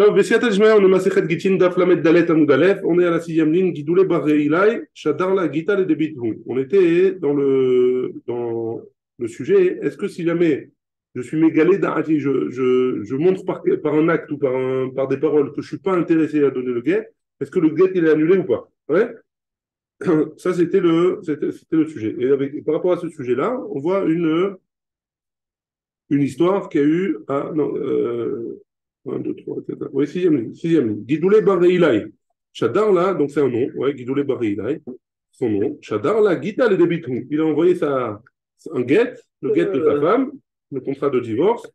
טוב, בסייעתא דשמיא, on est Masechet Gittin, Daf Lamed Dalet Amud Aleph, on est à la sixième ligne, Gidoulé Bar Reilai, Shadar la Gita le Debithu. On était dans le sujet, est-ce que si jamais je suis mégalé d'arati, je montre par un acte ou par des paroles que je ne suis pas intéressé à donner le guet, est-ce que le guet il est annulé ou pas? Ouais. Ça, c'était le sujet. Et par rapport à ce sujet-là, on voit une histoire qui a eu. Ah, non, 1, 2, 3, 4, oui, sixième ligne. Sixième ligne. Gidoulé Bar Reilai. Shadar là, donc c'est un nom, ouais, Gidoulé Bar Reilai, son nom. Shadar là, Gita le Debitru. Il a envoyé un guet, le guet de sa femme, le contrat de divorce,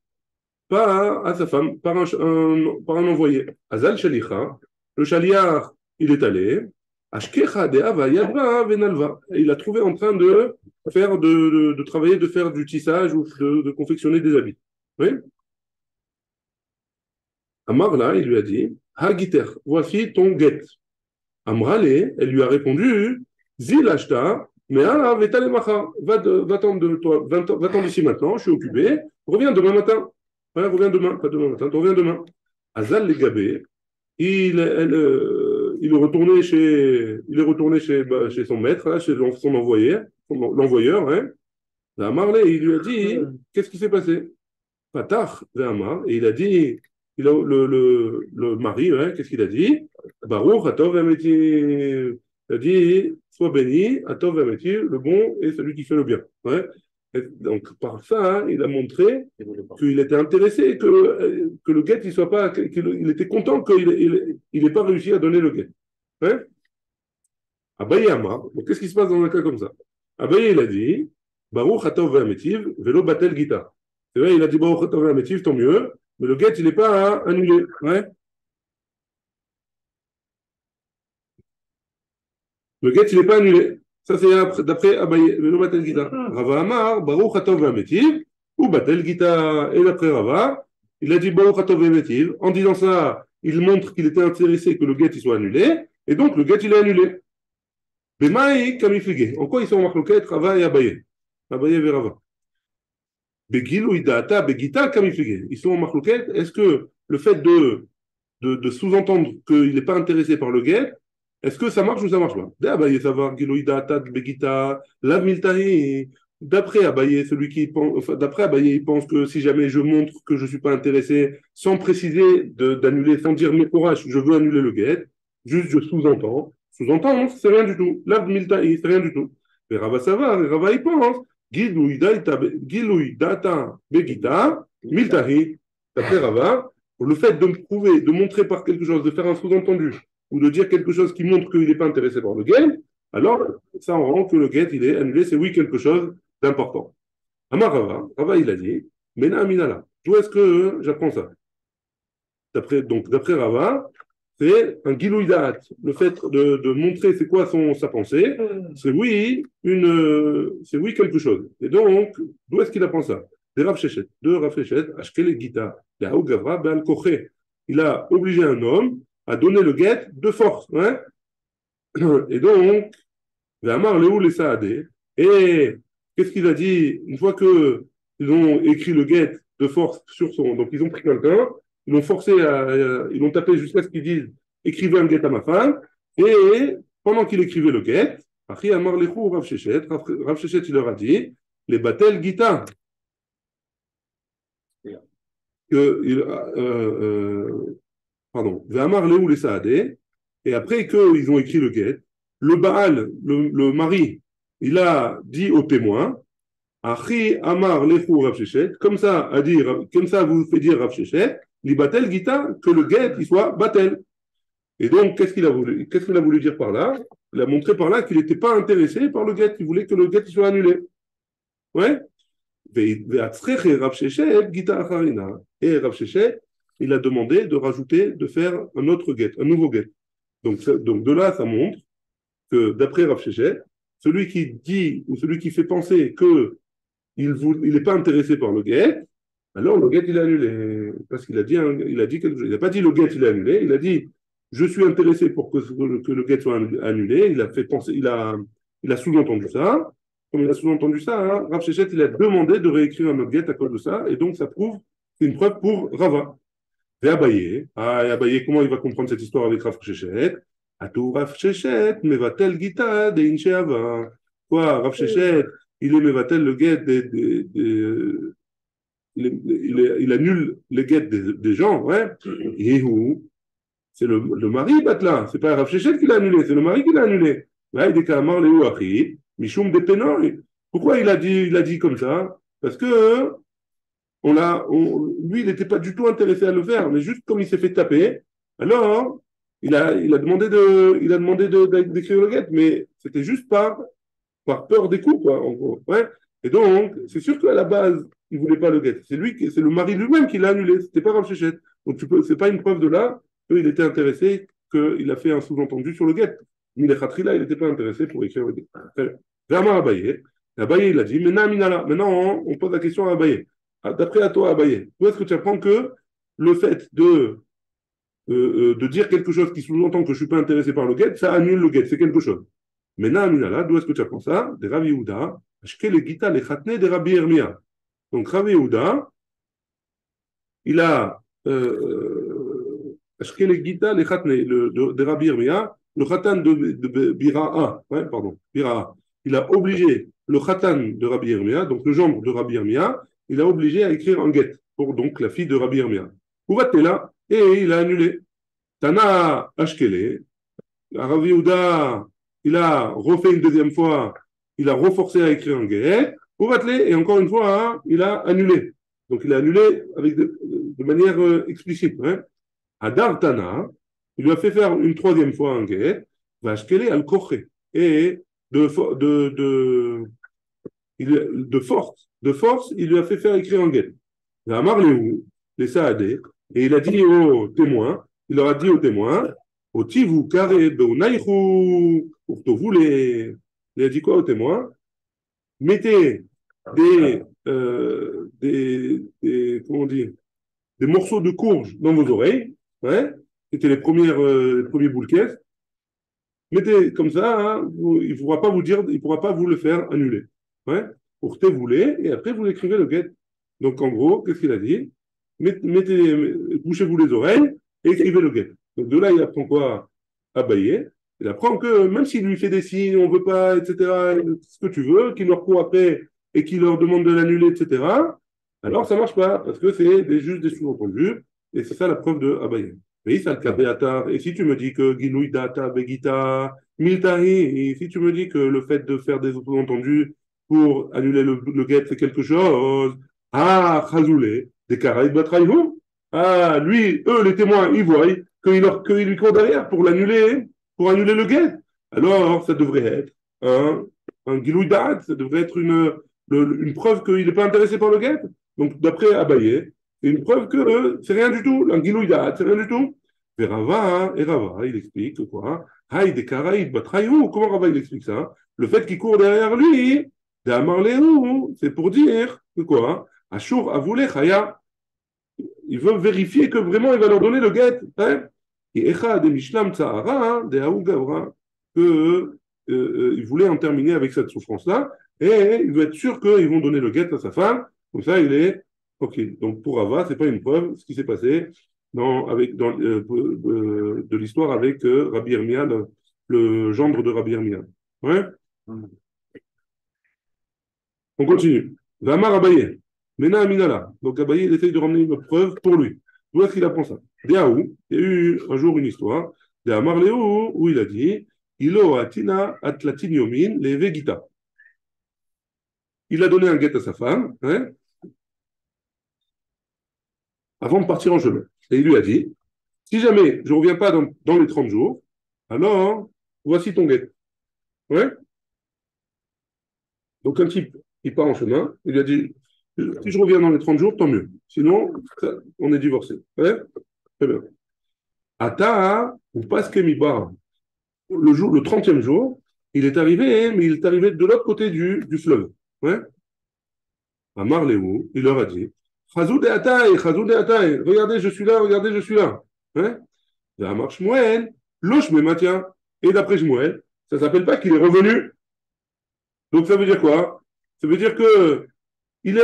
pas à sa femme, par un envoyé. Azal Shalicha, le Shaliach, il est allé. Ashkecha de Ava Yadva Venalva. Il a trouvé en train de faire de travailler, de faire du tissage ou de confectionner des habits. Oui. Amar là, il lui a dit, Hagiter, voici ton guet. Amrale, elle lui a répondu, Zil ashta, mais alors, va-t'en de toi, va-t'en d'ici maintenant, je suis occupé, reviens demain matin. Ouais, reviens demain, pas demain matin, tu reviens demain. Azal les gabé, il est retourné chez son maître, là, chez son envoyé, l'envoyeur, hein. Amar, il lui a dit, qu'est-ce qui s'est passé? Patach, Amar, et il a dit, le mari, ouais, qu'est-ce qu'il a dit? Baruch, Atov, Ameti. Il a dit, sois béni, Atov, Ameti, le bon et celui qui fait le bien. Ouais. Et donc, par ça, hein, il a montré qu'il était intéressé, que le guet, il soit pas, qu'il était content qu'il n'ait pas réussi à donner le guet. Ouais. Abaye Amar, donc qu'est-ce qui se passe dans un cas comme ça? Abaye, il a dit, Baruch, Atov, Ameti, Velo Batel Gita. C'est vrai, il a dit Baruch, Atov, Ameti, tant mieux. Mais le guet, il n'est pas annulé. Ouais. Le guet, il n'est pas annulé. Ça, c'est d'après Abaye, le Batel Gita. Rava Amar, Baruch Hatov Ve'ametiv, ou Batel Gita. Et d'après Rava, il a dit Baruch Hatov Ve'ametiv. En disant ça, il montre qu'il était intéressé que le guet il soit annulé. Et donc, le guet, il est annulé. Bemaï, Kamifligé. En quoi ils sont en marloquette, Rava et Abaye? Abaye et Rava. Begilou Idata, Begita, Kamifligé. Ils sont en marloquette. Est-ce que le fait de sous-entendre qu'il n'est pas intéressé par le guet, est-ce que ça marche ou ça marche pas? D'après Abaye, d'après Abaye, il pense que si jamais je montre que je ne suis pas intéressé, sans préciser d'annuler, sans dire mes courage, je veux annuler le guet, juste je sous-entends. Sous-entends, non, c'est rien du tout. L'av miltahi, c'est rien du tout. Et Rava ça va, et Rava il pense. Gilui data begita miltahi. D'après Rava, le fait de me prouver, de montrer par quelque chose, de faire un sous-entendu, ou de dire quelque chose qui montre qu'il n'est pas intéressé par le guet, alors ça en rend que le guet, il est annulé, c'est oui quelque chose d'important. Amar Rava, il a dit, Mena Aminala, d'où est-ce que j'apprends ça? D'après Rava, c'est un gilouidat, le fait de montrer c'est quoi sa pensée, c'est oui quelque chose. Et donc, d'où est-ce qu'il apprend ça? De Rav Shechet, Ashkele Gita, Yahu Gavra, Be'al Koché. Il a obligé un homme à donner le guet de force. Hein. Et donc, Ve'amar Lehu les Saadé. Et qu'est-ce qu'il a dit? Une fois qu'ils ont écrit le guet de force sur son. Donc, ils ont pris quelqu'un, ils l'ont forcé ils l'ont tapé jusqu'à ce qu'ils disent écrivez un guet à ma femme. Et pendant qu'il écrivait le guet, Achi Amar Lehu Rav Shechet, Rav Shechet, il leur a dit les Batel Gita. Pardon, Ve'amar Lehu les Saadé. Et après qu'ils ont écrit le guet, le Baal, le mari, il a dit au témoin, Achi Amar Lechu Rav Shechet, comme ça vous fait dire Rav Shechet, li batel gita, que le guet il soit batel. Et donc, qu'est-ce qu'il a voulu dire par là? Il a montré par là qu'il n'était pas intéressé par le guet, il voulait que le guet il soit annulé. Ouais? Rav Shechet, gita acharina. Et Rav Shechet, il a demandé de rajouter, de faire un autre guet, un nouveau guet. Donc de là, ça montre que d'après Rav Shechet, celui qui dit ou celui qui fait penser qu'il n'est pas intéressé par le guet, alors le guet il est annulé. Parce qu'il a dit quelque chose. Il n'a pas dit le guet il est annulé, il a dit je suis intéressé pour que le guet soit annulé. Il a fait penser, il a sous-entendu ça. Comme il a sous-entendu ça, hein, Rav Shechet il a demandé de réécrire un autre guet à cause de ça, et donc ça prouve, c'est une preuve pour Rava. Et Abaye, et Abaye, comment il va comprendre cette histoire avec Rav Shechet? Atou Rav Shechet, Mevatel Gita, de Incheava. Quoi, Rav Shechet, il est Mevatel le guet il annule les guettes des gens, ouais. Et où? C'est le mari, Batla. C'est pas Rav Shechet qui l'a annulé, c'est le mari qui l'a annulé. Là, il est Kamar Léou Achi, Mishum de Pénor. Pourquoi il a dit comme ça? Parce que lui, il n'était pas du tout intéressé à le faire, mais juste comme il s'est fait taper, alors il a demandé d'écrire le guet, mais c'était juste par peur des coups, quoi, en gros. Ouais. Et donc, c'est sûr qu'à la base, il ne voulait pas le guet. C'est le mari lui-même qui l'a annulé, c'était pas Rav Shechet. Donc, c'est pas une preuve de là qu'il était intéressé, qu'il a fait un sous-entendu sur le guet. Mais les khatrila, il n'était pas intéressé pour écrire le guet. Vraiment Abaye. Abaye, il a dit, maintenant, on pose la question à Abaye. D'après à toi, Abaye, où est-ce que tu apprends que le fait de dire quelque chose qui sous-entend que je ne suis pas intéressé par le guet, ça annule le guet, c'est quelque chose. Maintenant, Aminala, d'où est-ce que tu apprends ça? De Rav Yehuda, Ashke le Gita le Chatne de Rabbi Hermia. Donc Rav Yehuda, il a Ashke le Gita le Chatne de Rabbi Hermia, le Khatan de Bira'a, ouais, pardon, Bira'a. Il a obligé le Khatan de Rabbi Hermia, donc le gendre de Rabbi Hermia, il a obligé à écrire un guet pour donc la fille de Rabbi Hermia. Où va-t-elle là? Et il a annulé. Tana Ashkele, Rav Yehuda, il a refait une deuxième fois, il a reforcé à écrire un guet, pour atteler, et encore une fois, hein, il a annulé. Donc il a annulé de manière explicite. Hein. Hadar Tana, il lui a fait faire une troisième fois un guet, Vashkele al koché, et de force, il lui a fait faire écrire un guet. Amar les Saadé, et il a dit aux témoins, il leur a dit aux témoins, Otivu kare beunaichu, pour il a dit quoi aux témoins? Mettez comment on dit, des morceaux de courge dans vos oreilles, ouais, c'était les premiers boules caisses. Mettez comme ça, hein, il ne pourra pas vous dire, il pourra pas vous le faire annuler. Ouais, pour te voulez, et après vous écrivez le get. Donc en gros, qu'est-ce qu'il a dit? Bouchez-vous les oreilles et écrivez le get. Donc de là, il apprend quoi? Abaye. Il apprend que même s'il lui fait des signes, on ne veut pas, etc., ce que tu veux, qu'il leur court après et qu'il leur demande de l'annuler, etc., alors ça ne marche pas, parce que c'est juste des sous-entendus, et c'est ça la preuve de Abaye. Oui, ça le cas. Et si tu me dis que Gilouï Data, Begita, Miltahi, et si tu me dis que le fait de faire des sous-entendus pour annuler le get, c'est quelque chose, ah, Chazoulé, des Karaïs Batraïhou, ah, lui, eux, les témoins, ils voient qu'il lui court derrière pour annuler le get. Alors, ça devrait être un Gilouï Data, ça devrait être une preuve qu'il n'est pas intéressé par le get. Donc, d'après Abaye, c'est une preuve que c'est rien du tout. L'anguilouïda, c'est rien du tout. Et Rava, il explique quoi? Haï des Karaïd, Batraïou. Comment Rava, il explique ça? Le fait qu'il court derrière lui, c'est pour dire que quoi? Ashur Avoulé Chaya. Il veut vérifier que vraiment il va leur donner le guet. Hein? Et Echad et Mishlam Tsahara, de Haou Gavra, que il voulait en terminer avec cette souffrance-là, et il veut être sûr qu'ils vont donner le guet à sa femme. Comme ça, il est ok. Donc pour Rava, c'est pas une preuve ce qui s'est passé de l'histoire avec Rabbi Hermia, le gendre de Rabbi Hermia. Ouais. On continue. Vamar Abaye. Mena Aminala. Donc Abaye, il essaye de ramener une preuve pour lui. D'où est-ce qu'il apprend ça? D'Aou, il y a eu un jour une histoire. D'Amar Léo, où il a dit Ilo Atina Atlatin Yomin Leve Gita. Il a donné un guet à sa femme, hein, avant de partir en chemin. Et il lui a dit si jamais je ne reviens pas dans les 30 jours, alors voici ton guet. Ouais. Donc un type, il part en chemin, il lui a dit si je reviens dans les 30 jours, tant mieux. Sinon, on est divorcé. Ouais. Très bien. Ata, ou pas Kemibar, le 30e jour, il est arrivé, mais il est arrivé de l'autre côté du fleuve. Ouais. Amar Léou, il leur a dit Chazou de Ataï, regardez, je suis là, regardez, je suis là. Hein. Amar Shmuel, Loche me maintient. Et d'après Shmuel, ça ne s'appelle pas qu'il est revenu. Donc ça veut dire quoi? Ça veut dire que il les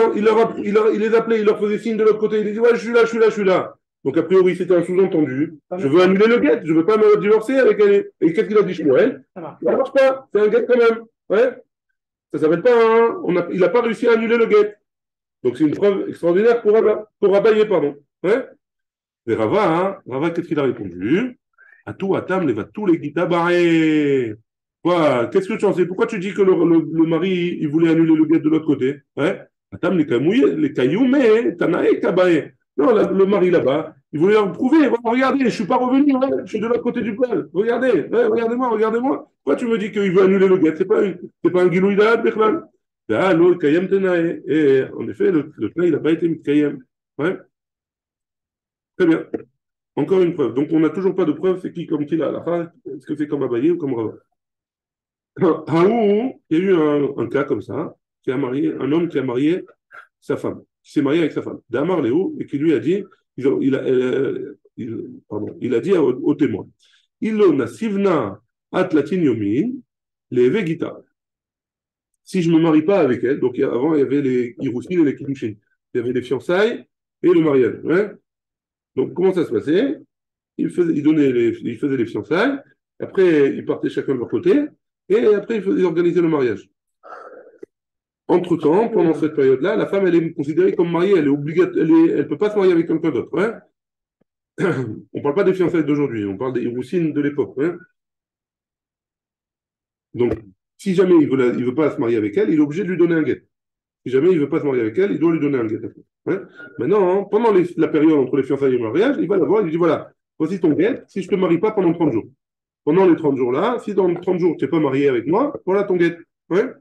appelait, il leur faisait signe de l'autre côté, il dit ouais, je suis là, je suis là, je suis là. Donc, a priori, c'était un sous-entendu. Je veux annuler le guet, je ne veux pas me divorcer avec elle. Et qu'est-ce qu'il a dit Shmuel? Ça ne marche pas, c'est un guet quand même. Ouais. Ça s'appelle pas il n'a pas réussi à annuler le guet. Donc, c'est une preuve extraordinaire pour Abaye, pardon. Ouais. Et Rava, qu'est-ce qu'il a répondu? À tout, à tam, les tous les guitabarés. Quoi? Qu'est-ce que tu en sais? Pourquoi tu dis que le mari, il voulait annuler le guet de l'autre côté? Ouais? Atam, les cailloux, mais Tanae, Kabaé. Non, le mari là-bas, il voulait leur prouver. Voilà, regardez, je ne suis pas revenu, ouais, je suis de l'autre côté du poêle. Regardez, ouais, regardez-moi, regardez-moi. Pourquoi tu me dis qu'il veut annuler le guet? C'est pas un guilouï d'Ad, Bechlan. Ah, non, le Kayem Tenae. Et en effet, le Tenae, il n'a pas été Kayem. Ouais? Très bien. Encore une preuve. Donc, on n'a toujours pas de preuve, c'est qui comme qui là, la fin, est-ce que c'est comme Abaye ou comme Rava? Haou, il y a eu un cas comme ça, un homme qui a marié sa femme, qui s'est marié avec sa femme, Damar Léo, et qui lui a dit, il a dit au témoin, Ilona Sivna Atlatin Yomin, les Vegita. Si je ne me marie pas avec elle, donc avant il y avait les Hiroushin et les Kiddushin, il y avait les fiançailles et le mariage. Ouais. Donc comment ça se passait? Il faisait les fiançailles, après ils partaient chacun de leur côté, et après ils organisaient le mariage. Entre-temps, pendant cette période-là, la femme, elle est considérée comme mariée, elle est obligatoire, elle peut pas se marier avec quelqu'un d'autre. Ouais. On ne parle pas des fiançailles d'aujourd'hui, on parle des Hirousines de l'époque. Ouais. Donc, si jamais il ne veut pas se marier avec elle, il est obligé de lui donner un guet. Si jamais il ne veut pas se marier avec elle, il doit lui donner un guet. Ouais. Maintenant, pendant la période entre les fiançailles et le mariage, il va la voir, il lui dit voilà, voici ton guet, si je ne te marie pas pendant 30 jours. Pendant les 30 jours-là, si dans 30 jours tu n'es pas marié avec moi, voilà ton guet. Ouais.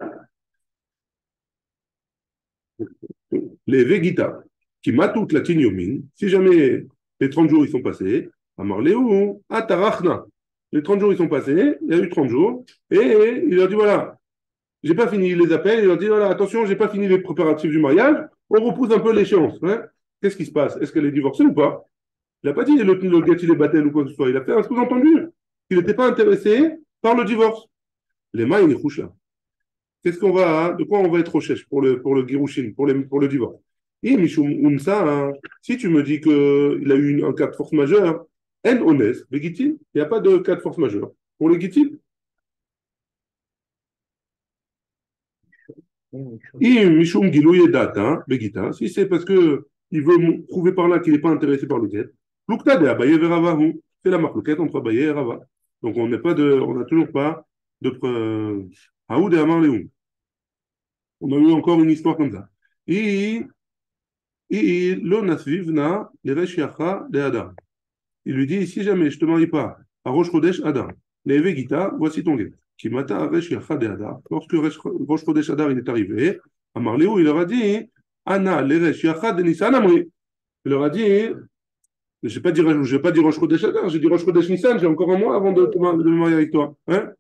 Les Vegita, qui matout la tignomin, si jamais les 30 jours ils sont passés, Amarléou, Atarachna. Les 30 jours ils sont passés, il y a eu 30 jours, et il leur dit voilà, j'ai pas fini, il les appelle, il leur dit voilà, attention, j'ai pas fini les préparatifs du mariage, on repousse un peu l'échéance. Hein. Qu'est-ce qui se passe? Est-ce qu'elle est divorcée ou pas? Il n'a pas dit le gars il est battel ou quoi que ce soit, il a fait un sous-entendu. Il n'était pas intéressé par le divorce. Les mains, il est couché là. De quoi on va être recherche pour le girushin, pour le divorce? Et Mishum Unsa, hein, si tu me dis qu'il a eu un cas de force majeure, en honnête, il n'y a pas de cas de force majeure. Pour le gitil, et Mishum Gilouye Data, Begita, si c'est parce que il veut prouver par là qu'il n'est pas intéressé par le guet, Lukta de Abaye Veravahu, c'est la marque entre Abaye et Rava. Donc on n'a toujours pas de preuve. Haoud et Amar Leum. On a eu encore une histoire comme ça. Et il lui dit, si jamais je ne te marie pas à Rosh Chodesh Adar, Leve Gita, voici ton guet. Kimata Resh Yacha de Adar. Lorsque Rosh Chodesh Adar il est arrivé, à Marléo, il leur a dit, Anna, Leresh Yacha de Nissan Amri. Il leur a dit, je n'ai pas dit Rosh Chodesh Adar, j'ai dit Rosh Chodesh Nissan, j'ai encore un mois avant de me marier avec toi. Hein?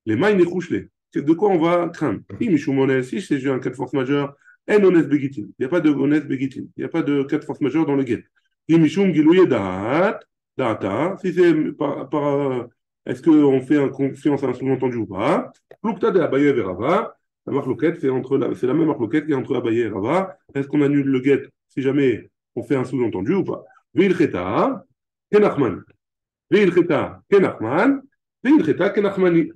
Les mains, ils couchent. De quoi on va craindre? Si c'est un cas de force majeure, en honnête begitin. Il n'y a pas de honnête begitin. Il n'y a pas de cas de force majeure dans le guet. Si c'est est-ce qu'on fait un confiance à un sous-entendu ou pas? Plukta de Abaye et Rava. La marloquette, c'est la même marloquette qui est entre Abaye et Rava. Est-ce qu'on annule le guet si jamais on fait un sous-entendu ou pas? Veilcheta, Kenachman. Veilcheta, Kenachman. Veilcheta, Kenachmani.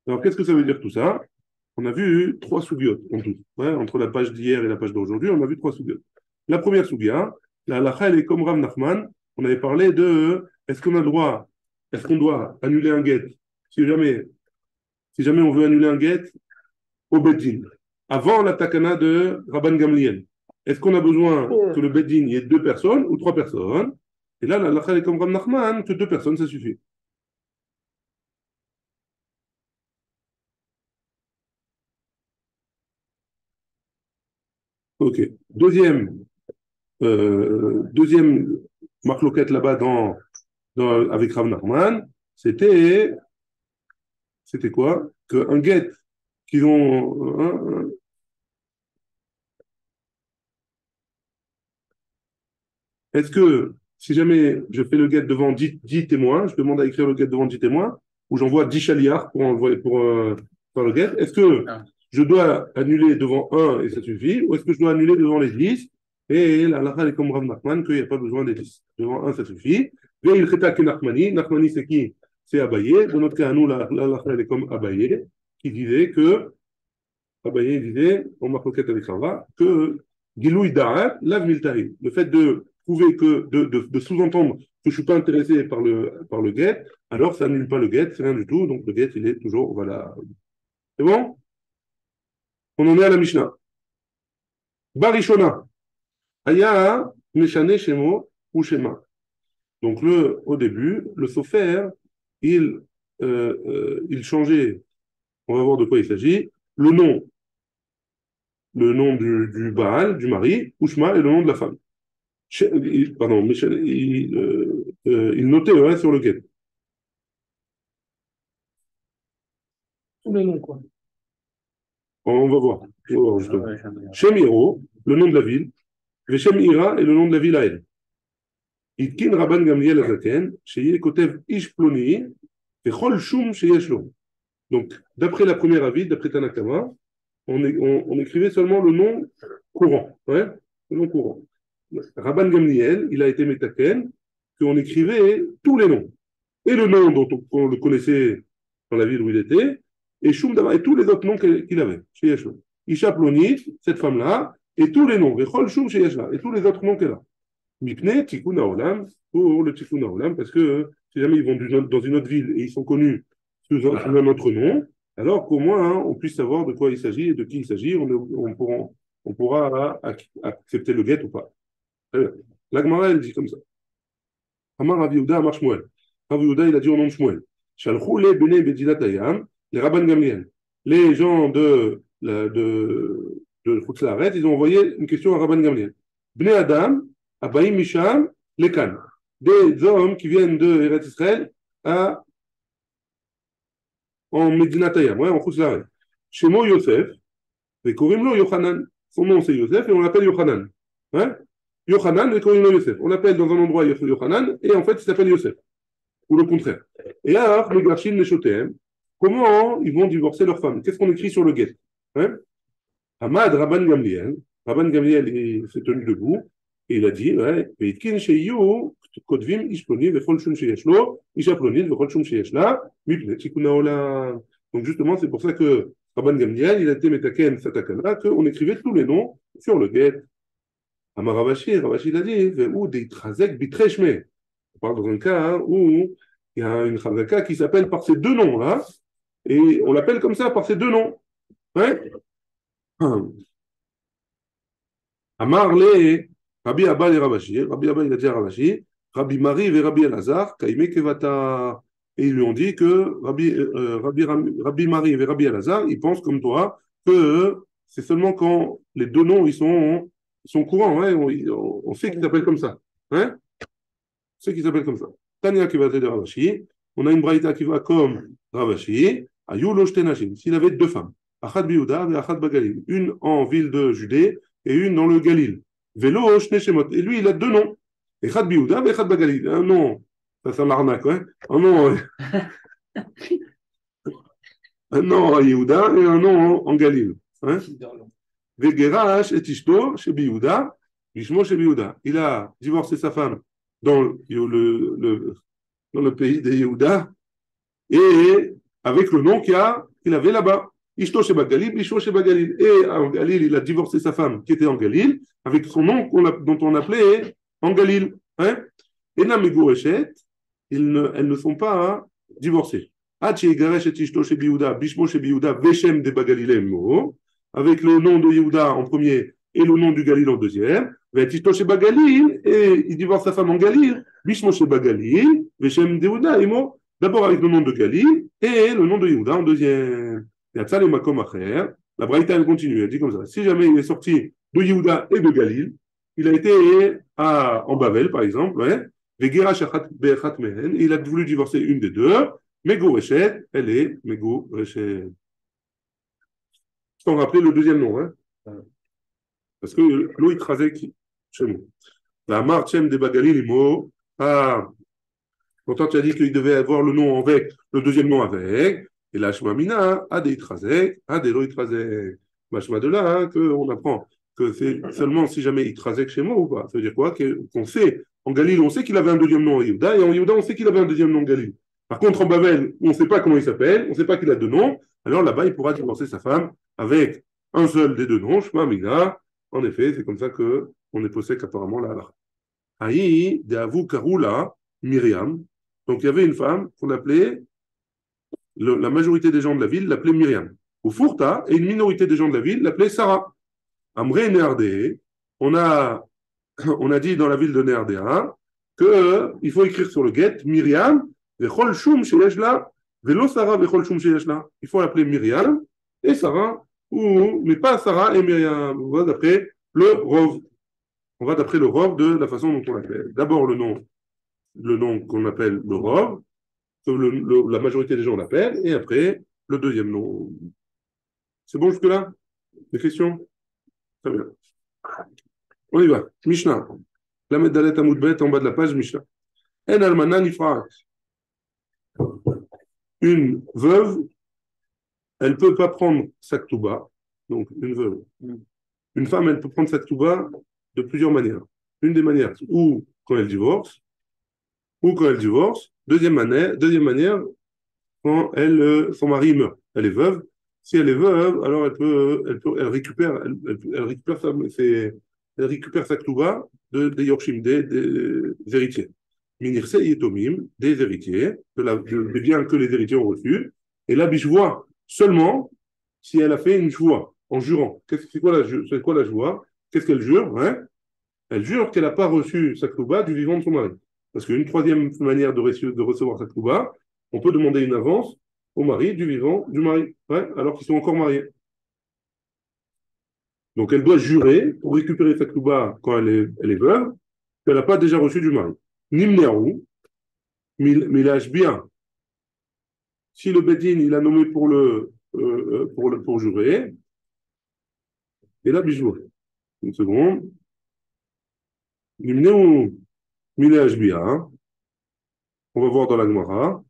Alors, qu'est-ce que ça veut dire tout ça? On a vu trois sougiotes en tout. Ouais, entre la page d'hier et la page d'aujourd'hui, on a vu trois sougiotes. La première sougia, la halakha, elle est comme Rav Nachman. On avait parlé de est-ce qu'on a le droit, est-ce qu'on doit annuler un guet si jamais on veut annuler un guet au Beddin, avant la takana de Rabban Gamliel. Est-ce qu'on a besoin que le Beddin y ait deux personnes ou trois personnes? Et là, la halakha, elle est comme Rav Nachman, que deux personnes, ça suffit. Ok. Deuxième marloquette là-bas avec Rav Nachman, c'était quoi? Qu'un guet qu'ils ont. Est-ce que si jamais je fais le guet devant 10 témoins, je demande à écrire le guet devant 10 témoins, ou j'envoie 10 chaliards pour faire le guet, est-ce que je dois annuler devant un et ça suffit, ou est-ce que je dois annuler devant les 10 Et la halakha est comme Rav Nachman, qu'il n'y a pas besoin des 10. Devant un, ça suffit. Et il cheta que Nachmani. Nachmani, c'est qui? C'est Abaye. Dans notre cas, à nous, la halakha est comme Abaye, qui disait que, Abaye disait, en marcoquette avec Rava, que Gilouï Da'at, lav miltahi. Le fait de prouver que, de sous-entendre que je ne suis pas intéressé par le guet, alors ça n'annule pas le guet, c'est rien du tout. Donc le guet, il est toujours, voilà. C'est bon? On en est à la Mishnah. Barishona. Aya, Meshane Shemo ou Shema. Donc, au début, le sofer, il, il changeait, on va voir de quoi il s'agit, le nom du Baal, du mari, Ushma, et le nom de la femme. Pardon, il notait ouais, sur le guet. Tous les noms, quoi. On va voir. Justement. Shem Hiro, le nom de la ville, et Shem Ira est le nom de la ville à elle. Itkin Rabban Gamliel Azaken, Sheye Kotev Ish Ploni, Vechol Shum Sheyesh Lo. Donc, d'après la première avis, d'après Tanakama, on écrivait seulement le nom courant. Ouais, le nom courant. Rabban Gamliel, il a été métaken, qu'on écrivait tous les noms. Et le nom dont on le connaissait dans la ville où il était, et Shum Dava, et tous les autres noms qu'il avait, chez Yeshua. Isha Plonit, cette femme-là, et tous les noms, Vechol Shum chez Yeshua, et tous les autres noms qu'elle a. Mipne, Tikkun Haolam, pour le Tikkun Haolam, parce que si jamais ils vont dans une autre ville et ils sont connus sous un autre nom, alors qu'au moins hein, on puisse savoir de quoi il s'agit et de qui il s'agit, on pourra accepter le guet ou pas. La Gemara, elle dit comme ça. Amar Rav Yehuda, Amar Shmuel. Rav Yehuda, il a dit au nom de Shmuel. Shalchou le bnei Bedinat Hayam, les Rabban Gamliel. Les gens de Chutz Laaretz, ils ont envoyé une question à Rabban Gamliel. Bnei Adam, Abaim Misham, Lekan. Des hommes qui viennent de Eretz Israël en Medinat Hayam, ouais, en Chutz Laaretz. Shemo Yosef, et Korimlo Yochanan. Son nom c'est Yosef et on l'appelle Yochanan. Ouais? Yochanan et Korimlo Yosef. On l'appelle dans un endroit Yochanan et en fait il s'appelle Yosef. Ou le contraire. Et alors, les Garchim Neshotem, comment ils vont divorcer leur femme? Qu'est-ce qu'on écrit sur le guet? Hein? Hamad Rabban Gamliel, Rabban Gamliel s'est tenu debout et il a dit Veitkin Sheyu, Kodvim, Ishploni, Vechol Shum Sheyeshlo, Ishaplonit, Vechol Shum Sheyeshla, Mipne, Chikunaola. Donc justement, c'est pour ça que Rabban Gamliel, il a été Metaken Satakana, qu'on écrivait tous les noms sur le guet. Amar Ravashi, Ravashi l'a dit, Ve'ou Deitrazek Bitreshme. On parle dans un cas hein, où il y a une Chazaka qui s'appelle par ces deux noms-là, et on l'appelle comme ça par ces deux noms. Ouais? Amar le Rabbi Abba et Ravashi. Rabbi Abba, il a dit à Ravashi, Rabbi Marie et Rabbi Elazar, Kaime Kevata. Et ils lui ont dit que Rabbi Marie et Rabbi Elazar, ils pensent comme toi que c'est seulement quand les deux noms ils sont courants. Hein, on sait qu'ils s'appellent comme ça. Hein? C'est qui s'appelle comme ça. Tania qui va de Ravashi. On a une braïta qui va comme Ravashi. Ayulo Shtenashim. S'il avait deux femmes. Achad Biouda et Achad Bagalil. Une en ville de Judée et une dans le Galil. Velo Shneshemot. Et lui, il a deux noms. Achad Biouda et Achad Bagalil. Un nom. Ça c'est l'arnaque, hein. Un nom à Yehuda et un nom en Galil. Hein? Vegerash et Ishto chez Biouda. Vishmo chez Biouda. Il a divorcé sa femme dans le pays des Yehuda, et avec le nom qu'il avait là-bas. Ishto Sheba Galil, Ishto Sheba Galil. Et en Galil, il a divorcé sa femme qui était en Galil, avec son nom dont on appelait en Galil. Hein? Et Namegourechet, elles ne sont pas divorcées. Hachi Garesh et Ishto Sheba Yehuda, Bishmo Sheba Yehuda, Veshem de Bagalilem, avec le nom de Yehuda en premier et le nom du Galil en deuxième. Et il divorce sa femme en Galil, Bishmo Sheba Galil, Veshem de Yehuda, d'abord avec le nom de Galil et le nom de Yehuda en deuxième. La Braïta elle continue, elle dit comme ça. Si jamais il est sorti de Yehuda et de Galil, il a été en Bavel par exemple, ouais, il a voulu divorcer une des deux, Mego Reshet, elle est Mego Reshet. Je t'en rappelais le deuxième nom, hein? Parce que l'eau, il trasait chez nous. La marchem des Bagalilimo, pourtant tu as dit qu'il devait avoir le nom avec, le deuxième nom avec, et la Shmamina, a des Trazek, a des Loi Trazek. Machma de là, hein, qu'on apprend que c'est seulement si jamais il trasek chez moi ou pas. Ça veut dire quoi? Qu'on sait, en Galil, on sait qu'il avait un deuxième nom en Yehuda, et en Yehuda, on sait qu'il avait un deuxième nom en Galil. Par contre, en Babel, on ne sait pas comment il s'appelle, on ne sait pas qu'il a deux noms, alors là-bas, il pourra divorcer sa femme avec un seul des deux noms, Shema Migdal. En effet, c'est comme ça qu'on est possède apparemment là. Aïe, de Avou Karoula, Myriam. Donc il y avait une femme qu'on appelait, la majorité des gens de la ville l'appelaient Myriam. Ou Fourta, et une minorité des gens de la ville l'appelaient Sarah. Amré Néardé, on a, on a dit dans la ville de Néardéa qu'il faut écrire sur le guet Myriam, Vechol Shum Sheyeshla, Velo Sarah Vechol Shum Sheyeshla. Il faut l'appeler Myriam et Sarah, mais pas Sarah et Myriam. On va d'après le Rov. On va d'après le Rov de la façon dont on l'appelle. D'abord le nom qu'on appelle le Rov, que la majorité des gens l'appellent, et après le deuxième nom. C'est bon jusque-là? Des questions? Très bien. On y va. Mishnah. La Dalet Amoudbet en bas de la page, Mishnah. En almana nifraat. Une veuve, elle ne peut pas prendre sa ktouba. Donc, une veuve. Une femme, elle peut prendre sa ktouba de plusieurs manières. Une des manières, ou quand elle divorce, Deuxième manière, quand son mari meurt. Elle est veuve. Si elle est veuve, alors elle récupère sa ktouba des yorshim, des héritiers. Minirse yetomim, des héritiers, des biens que les héritiers ont reçus. Et la bishvoa, seulement si elle a fait une joie, en jurant. C'est quoi la joie? Qu'est-ce qu'elle jure, hein? Elle jure qu'elle n'a pas reçu sa ktouba du vivant de son mari. Parce qu'une troisième manière de recevoir sa ktouba, on peut demander une avance au mari du vivant du mari, ouais, alors qu'ils sont encore mariés. Donc elle doit jurer pour récupérer sa ktouba quand elle est veuve, qu'elle n'a pas déjà reçu du mari. Nimneru, milage bien. Si le Bedin il a nommé pour jurer, et là bijou. Une seconde. Nimneru, milage bien. On va voir dans la Gemara.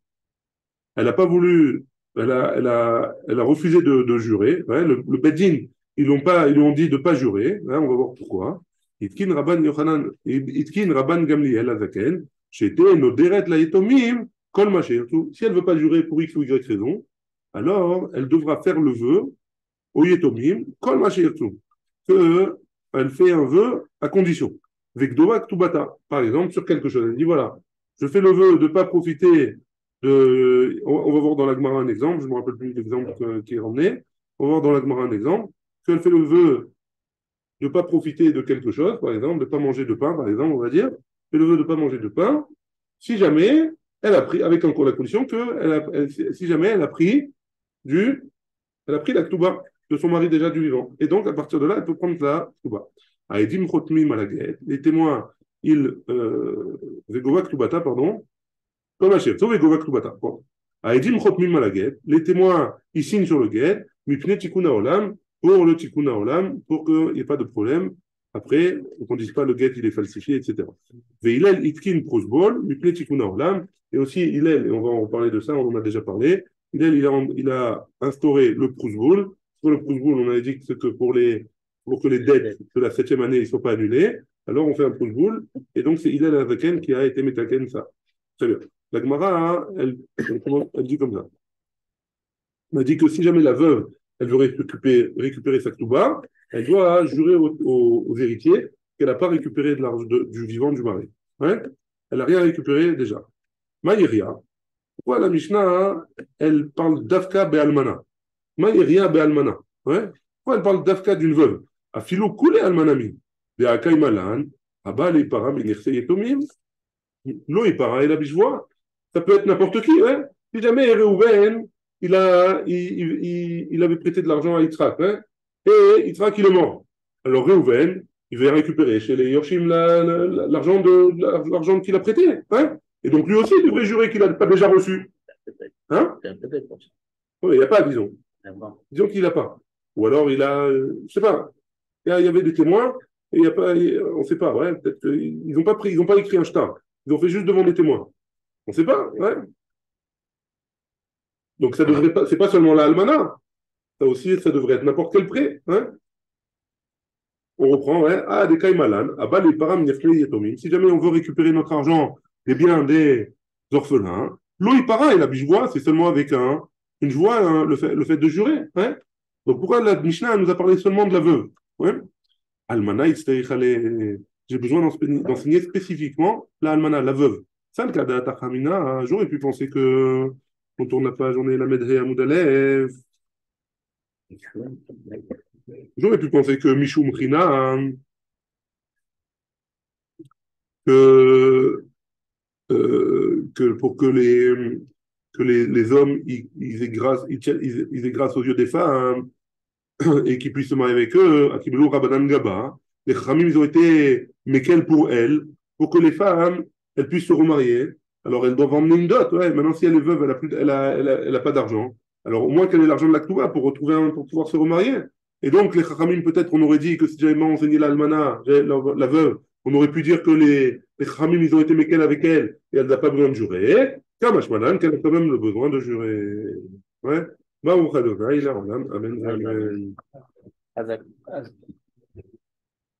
Elle n'a pas voulu, elle a refusé de jurer. Ouais, le Bedin, ils lui ont dit de ne pas jurer. Ouais, on va voir pourquoi. Itkin Rabban Gamliel Azaken, j'étais noderet la yetomim, kol macher. Si elle ne veut pas jurer pour X ou Y raison, alors elle devra faire le vœu au yetomim, kol macher. Elle fait un vœu à condition. Vekdova ktubata, par exemple, sur quelque chose. Elle dit voilà, je fais le vœu de ne pas profiter on va voir dans la Gemara un exemple, je ne me rappelle plus l'exemple qui est ramené. On va voir dans la Gemara un exemple, qu'elle fait le vœu de ne pas profiter de quelque chose, par exemple, de ne pas manger de pain, par exemple, on va dire, fait le vœu de ne pas manger de pain, si jamais elle a pris, avec encore la condition que si jamais elle a pris la ktouba de son mari déjà du vivant. Et donc, à partir de là, elle peut prendre la ktouba. Aedim chotmim malaguet, les témoins, Vegova ktoubata, pardon, comme Hachem, sauf Egova Ktubata. Aedim chotmim malaguet, les témoins, ils signent sur le guet, mipne tikkun haolam, pour le tikkun haolam, pour qu'il n'y ait pas de problème. Après, qu'on ne dise pas le guet, il est falsifié, etc. Veilel itkin prosbol, mipne tikkun haolam, et aussi Hillel, et on va en parler de ça, on en a déjà parlé, Hillel, il a instauré le prosbol. Pour le prosbol, on avait dit que pour que les dettes de la 7e année ne soient pas annulées, alors on fait un prosbol, et donc c'est Hillel Azaken qui a été métaken ça. Très bien. La Gemara, elle dit comme ça. Elle dit que si jamais la veuve, elle veut récupérer sa ktouba, elle doit jurer aux héritiers qu'elle n'a pas récupéré de l'argent du vivant du mari. Ouais, elle n'a rien récupéré déjà. Maïria. Pourquoi la Mishnah, elle parle d'Afka Be'almana? Maïria Be'almana. Ouais. Pourquoi elle parle d'Afka d'une veuve? Afilou Koule Almanami. Be'akai Malan. Abba les param inerse yetomim. L'eau est pareil, la bichvoie. Ça peut être n'importe qui, hein. Si jamais Réhouven, il avait prêté de l'argent à Yitzhak, hein, et Yitzhak, il est mort. Alors Réhouven, il va récupérer chez les Yorshim l'argent qu'il a prêté, hein. Et donc lui aussi, il devrait jurer qu'il n'a pas déjà reçu. Hein? Oui, il n'y a pas, disons. Disons qu'il n'a pas. Ou alors il a, je ne sais pas, il y avait des témoins, et il y a pas, on ne sait pas, ouais, peut-être qu'ils n'ont pas écrit un shtar. Ils ont fait juste devant des témoins. On ne sait pas, ouais. Donc ça devrait pas, c'est pas seulement la almana. Ça aussi, ça devrait être n'importe quel prêt, hein. on reprend, ouais, ah, des kaimalan, ah bah les param nefle yatomim. Si jamais on veut récupérer notre argent, des biens des orphelins, l'eau para et la bijvoie, c'est seulement avec une joie, le fait de jurer. Hein. Donc pourquoi la Mishnah nous a parlé seulement de la veuve? Ouais. Almana, j'ai besoin d'enseigner spécifiquement la almana, la veuve. Ça, le cas d'Atachamina, j'aurais pu penser que on tourne la page, on est la Medré à Moudalev. J'aurais pu penser que Mishum China, que, que pour que les hommes ils aient grâce aux yeux des femmes et qu'ils puissent se marier avec eux, Akibelou Rabbanan Gaba, les Khamim ils ont été Mekel pour elles, pour que les femmes elles puissent se remarier. Alors elles doivent emmener une dot, ouais. Maintenant si elle est veuve, elle a pas d'argent. Alors au moins qu'elle ait l'argent de la Ktuba pour pouvoir se remarier. Et donc les Chachamim, peut-être on aurait dit que si j'avais enseigné l'almana, la veuve, on aurait pu dire que les Chachamim ils ont été Mekel avec elle et elle n'a pas besoin de jurer. Kamashmanan, qu'elle a quand même le besoin de jurer. Ouais. Baruch Adonai, Amen, Amen.